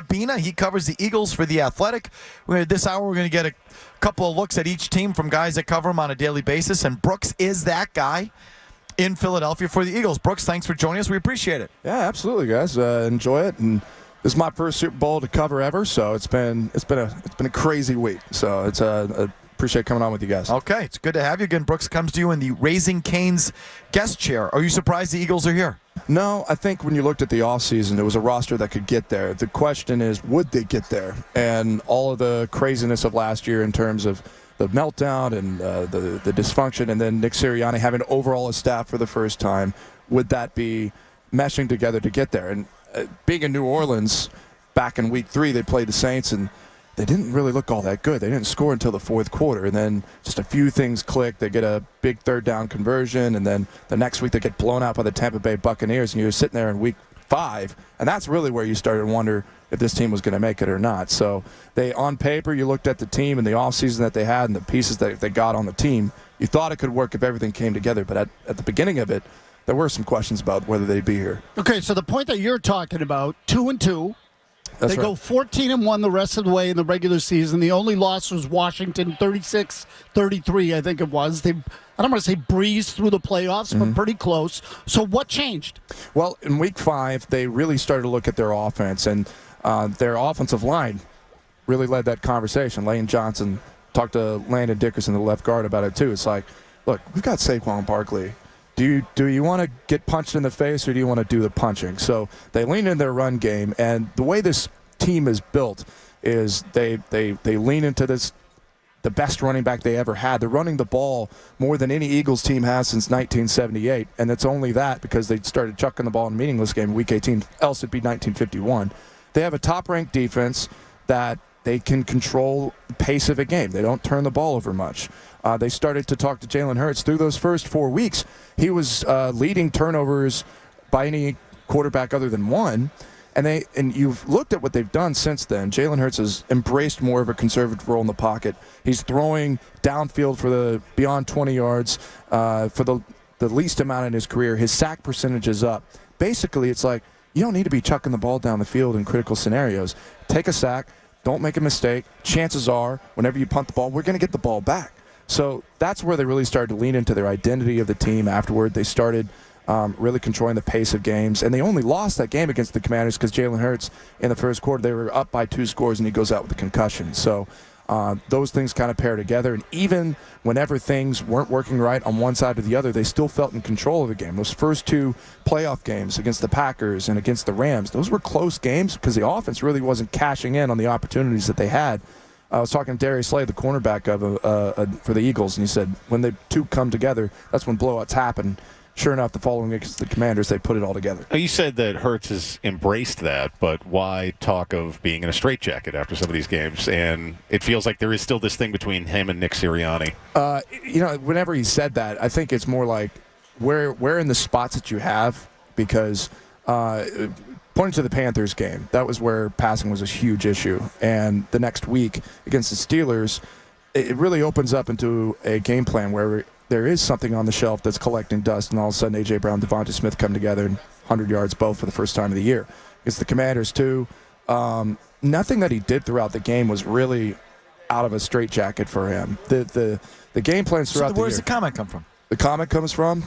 Kubena. He covers the Eagles for The Athletic. This hour, we're going to get a couple of looks at each team from guys that cover them on a daily basis, and Brooks is that guy in Philadelphia for the Eagles. Brooks, thanks for joining us. We appreciate it. Yeah, absolutely, guys. Enjoy it. And this is my first Super Bowl to cover ever, so it's been a crazy week. So it's appreciate coming on with you guys. Okay, it's good to have you again. Brooks comes to you in the Raising Cane's guest chair. Are you surprised the Eagles are here? No, I think when you looked at the offseason, there was a roster that could get there. The question is, would they get there? And all of the craziness of last year in terms of the meltdown and the dysfunction, and then Nick Sirianni having overall a staff for the first time, would that be meshing together to get there? And being in New Orleans back in week 3, they played the Saints, and they didn't really look all that good. They didn't score until the fourth quarter, and then just a few things clicked. They get a big third down conversion, and then the next week they get blown out by the Tampa Bay Buccaneers, and you're sitting there in week 5, and that's really where you started to wonder if this team was going to make it or not. So on paper, you looked at the team and the offseason that they had and the pieces that they got on the team. You thought it could work if everything came together, but at the beginning of it, there were some questions about whether they'd be here. Okay, so the point that you're talking about, 2-2. That's they right. go 14-1 the rest of the way in the regular season. The only loss was Washington, 36-33, I think it was. I don't want to say breezed through the playoffs, but pretty close. So what changed? Well, in week 5, they really started to look at their offense, and their offensive line really led that conversation. Lane Johnson talked to Landon Dickerson, the left guard, about it too. It's like, look, we've got Saquon Barkley. Do you want to get punched in the face, or do you want to do the punching? So they lean in their run game, and the way this team is built is they lean into this, the best running back they ever had. They're running the ball more than any Eagles team has since 1978, and it's only that because they started chucking the ball in a meaningless game in Week 18, else it'd be 1951. They have a top-ranked defense that they can control the pace of a game. They don't turn the ball over much. They started to talk to Jalen Hurts. Through those first 4 weeks, he was leading turnovers by any quarterback other than one. And you've looked at what they've done since then. Jalen Hurts has embraced more of a conservative role in the pocket. He's throwing downfield for the beyond 20 yards for the least amount in his career. His sack percentage is up. Basically, it's like you don't need to be chucking the ball down the field in critical scenarios. Take a sack. Don't make a mistake. Chances are, whenever you punt the ball, we're going to get the ball back. So that's where they really started to lean into their identity of the team afterward. They started really controlling the pace of games. And they only lost that game against the Commanders because Jalen Hurts, in the first quarter, they were up by 2 scores, and he goes out with a concussion. So those things kind of pair together. And even whenever things weren't working right on one side or the other, they still felt in control of the game. Those first 2 playoff games against the Packers and against the Rams, those were close games because the offense really wasn't cashing in on the opportunities that they had. I was talking to Darius Slay, the cornerback for the Eagles, and he said when the 2 come together, that's when blowouts happen. Sure enough, the following against the Commanders, they put it all together. You said that Hurts has embraced that, but why talk of being in a straitjacket after some of these games? And it feels like there is still this thing between him and Nick Sirianni. Whenever he said that, I think it's more like where in the spots that you have, because pointing to the Panthers game, that was where passing was a huge issue. And the next week against the Steelers, it really opens up into a game plan where there is something on the shelf that's collecting dust, and all of a sudden A.J. Brown, Devonta Smith come together and 100 yards both for the first time of the year. Against the Commanders, too, nothing that he did throughout the game was really out of a straitjacket for him. The game plans throughout the year. Where's the comment come from? The comment comes from?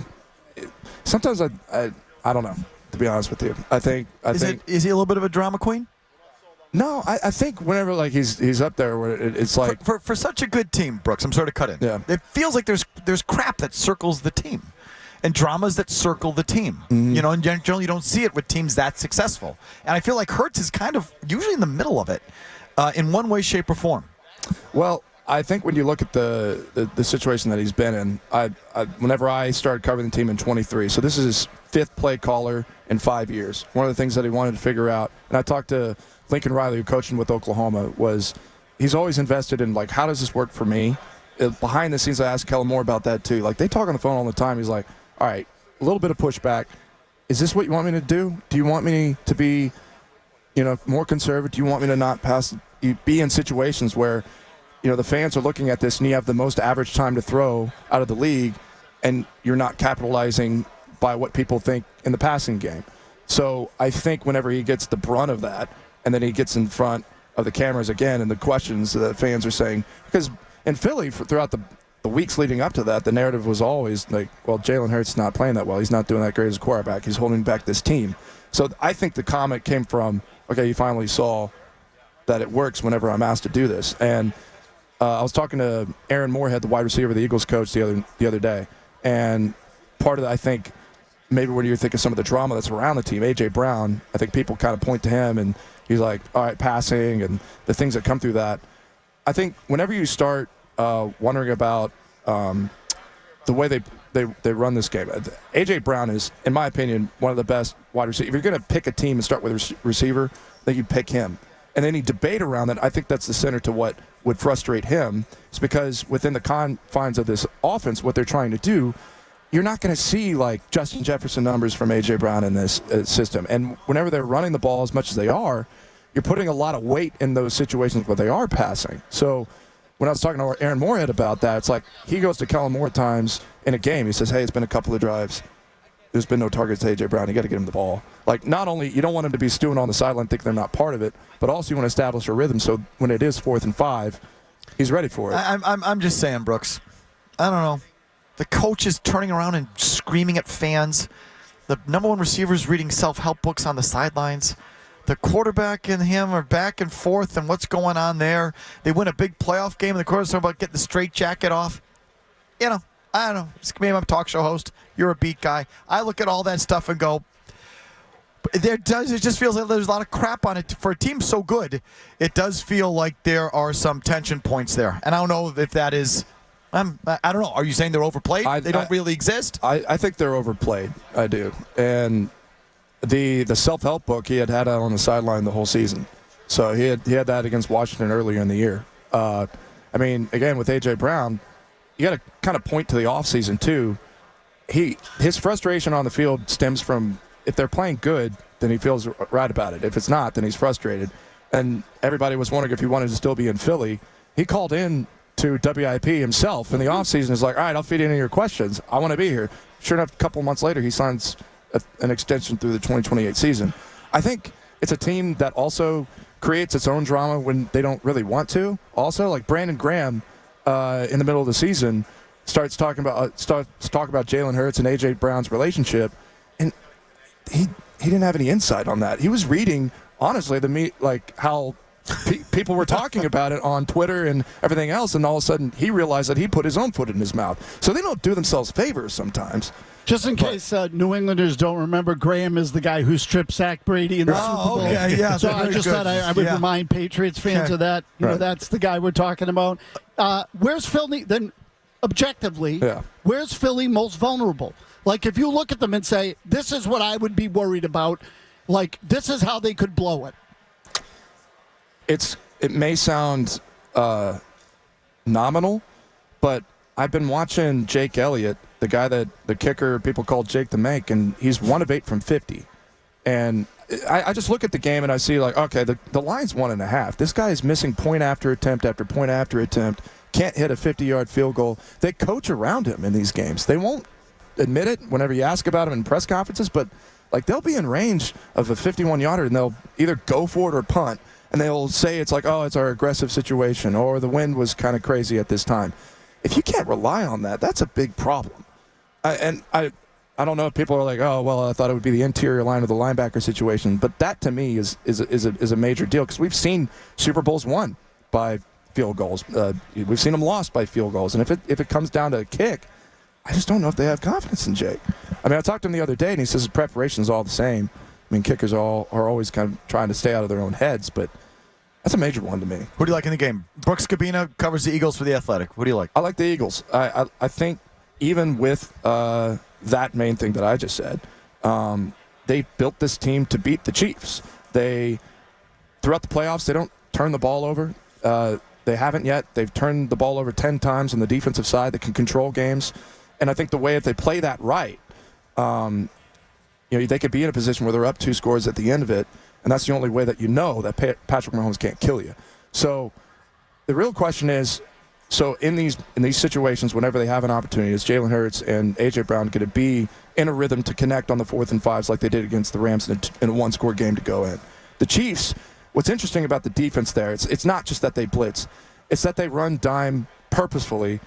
Sometimes I don't know, to be honest with you. Is he a little bit of a drama queen? No, I think whenever he's up there, where it's like for such a good team, Brooks. I'm sort of cut in. Yeah. It feels like there's crap that circles the team, and dramas that circle the team. Mm-hmm. And generally you don't see it with teams that successful. And I feel like Hurts is kind of usually in the middle of it, in one way, shape, or form. Well, I think when you look at the situation that he's been in, whenever I started covering the team in 23, so this is his 5th play caller in 5 years. One of the things that he wanted to figure out, and I talked to Lincoln Riley, who coached him with Oklahoma, was he's always invested in, how does this work for me? Behind the scenes, I asked Kellen Moore about that, too. They talk on the phone all the time. He's like, all right, a little bit of pushback. Is this what you want me to do? Do you want me to be, more conservative? Do you want me to not be in situations where, the fans are looking at this and you have the most average time to throw out of the league and you're not capitalizing by what people think in the passing game? So I think whenever he gets the brunt of that, and then he gets in front of the cameras again, and the questions that fans are saying, because in Philly throughout the weeks leading up to that, the narrative was always like, well, Jalen Hurts is not playing that well. He's not doing that great as a quarterback. He's holding back this team. So I think the comment came from, okay, you finally saw that it works whenever I'm asked to do this. And I was talking to Aaron Moorhead, the wide receiver, the Eagles coach, the other day, and part of that, I think, maybe when you think of some of the drama that's around the team, A.J. Brown, I think people kind of point to him, and he's like, all right, passing, and the things that come through that. I think whenever you start wondering about the way they run this game, A.J. Brown is, in my opinion, one of the best wide receivers. If you're going to pick a team and start with a receiver, then you pick him. And any debate around that, I think that's the center to what would frustrate him. It's because within the confines of this offense, what they're trying to do, you're not going to see like Justin Jefferson numbers from A.J. Brown in this system. And whenever they're running the ball as much as they are, you're putting a lot of weight in those situations where they are passing. So when I was talking to Aaron Moorhead about that, it's like he goes to Kellen Moore times in a game. He says, hey, it's been a couple of drives. There's been no targets to A.J. Brown. You got to get him the ball. Like, not only you don't want him to be stewing on the sideline, think they're not part of it, but also you want to establish a rhythm so when it is 4th and 5, he's ready for it. I'm just saying, Brooks. I don't know. The coach is turning around and screaming at fans. The number one receiver is reading self-help books on the sidelines. The quarterback and him are back and forth, and what's going on there? They win a big playoff game, and the quarterback's talking about getting the straight jacket off. You know, I don't know. Maybe I'm a talk show host. You're a beat guy. I look at all that stuff and go, it just feels like there's a lot of crap on it. For a team so good, it does feel like there are some tension points there. And I don't know if that is, I don't know. Are you saying they're overplayed? They don't really exist? I think they're overplayed. I do. And the self-help book, he had that on the sideline the whole season. So he had that against Washington earlier in the year. I mean, again, with A.J. Brown, you got to kind of point to the offseason, too. His frustration on the field stems from, if they're playing good, then he feels right about it. If it's not, then he's frustrated. And everybody was wondering if he wanted to still be in Philly. He called in to WIP himself in the offseason. Is like, all right, I'll feed any of your questions. I want to be here. Sure enough, a couple months later, he signs an extension through the 2028 season. I think it's a team that also creates its own drama when they don't really want to. Also, like Brandon Graham in the middle of the season starts talking about Jalen Hurts and A.J. Brown's relationship, and he didn't have any insight on that. He was reading, honestly, how people were talking about it on Twitter and everything else, and all of a sudden he realized that he put his own foot in his mouth. So they don't do themselves favors sometimes. Just in case New Englanders don't remember, Graham is the guy who strip sacked Brady in the Super Bowl. Okay, yeah. So I just thought I would remind Patriots fans of that. You know, that's the guy we're talking about. Where's Philly then? Objectively, where's Philly most vulnerable? Like, if you look at them and say, this is what I would be worried about, like, this is how they could blow it. It may sound nominal, but I've been watching Jake Elliott, the kicker people call Jake the Mank, and he's 1 of 8 from 50. And I just look at the game and I see, like, okay, the line's 1.5. This guy is missing point after attempt after point after attempt, can't hit a 50-yard field goal. They coach around him in these games. They won't admit it whenever you ask about him in press conferences, but like they'll be in range of a 51-yarder and they'll either go for it or punt, and they'll say it's like, oh, it's our aggressive situation, or the wind was kind of crazy at this time. If you can't rely on that, that's a big problem. I don't know if people are like, oh, well, I thought it would be the interior line of the linebacker situation, but that to me is a major deal, because we've seen Super Bowls won by field goals. We've seen them lost by field goals, and if it comes down to a kick, I just don't know if they have confidence in Jake. I mean, I talked to him the other day, and he says his preparation is all the same. I mean, kickers are always kind of trying to stay out of their own heads, but that's a major one to me. Who do you like in the game? Brooks Kubena covers the Eagles for The Athletic. What do you like? I like the Eagles. I think even with that main thing that I just said, they built this team to beat the Chiefs. Throughout the playoffs, they don't turn the ball over. They haven't yet. They've turned the ball over 10 times on the defensive side. They can control games. And I think the way if they play that right, they could be in a position where they're up 2 scores at the end of it, and that's the only way that you know that Patrick Mahomes can't kill you. So the real question is, so in these situations, whenever they have an opportunity, is Jalen Hurts and A.J. Brown going to be in a rhythm to connect on the 4th and 5s like they did against the Rams in a 1-score game to go in? The Chiefs, what's interesting about the defense there, it's not just that they blitz. It's that they run dime purposefully,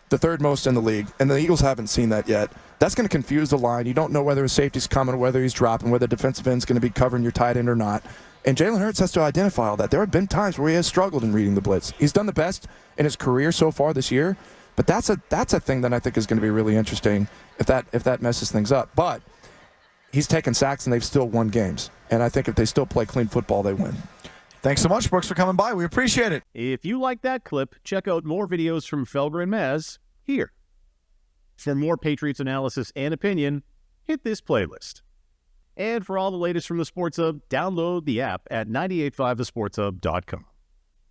the third most in the league, and the Eagles haven't seen that yet. That's going to confuse the line. You don't know whether his safety's coming, whether he's dropping, whether the defensive end's going to be covering your tight end or not. And Jalen Hurts has to identify all that. There have been times where he has struggled in reading the blitz. He's done the best in his career so far this year, but that's a thing that I think is going to be really interesting if that messes things up. But he's taken sacks and they've still won games. And I think if they still play clean football, they win. Thanks so much, Brooks, for coming by. We appreciate it. If you like that clip, check out more videos from Felger and Mazz here. For more Patriots analysis and opinion, hit this playlist. And for all the latest from the Sports Hub, download the app at 985thesportshub.com.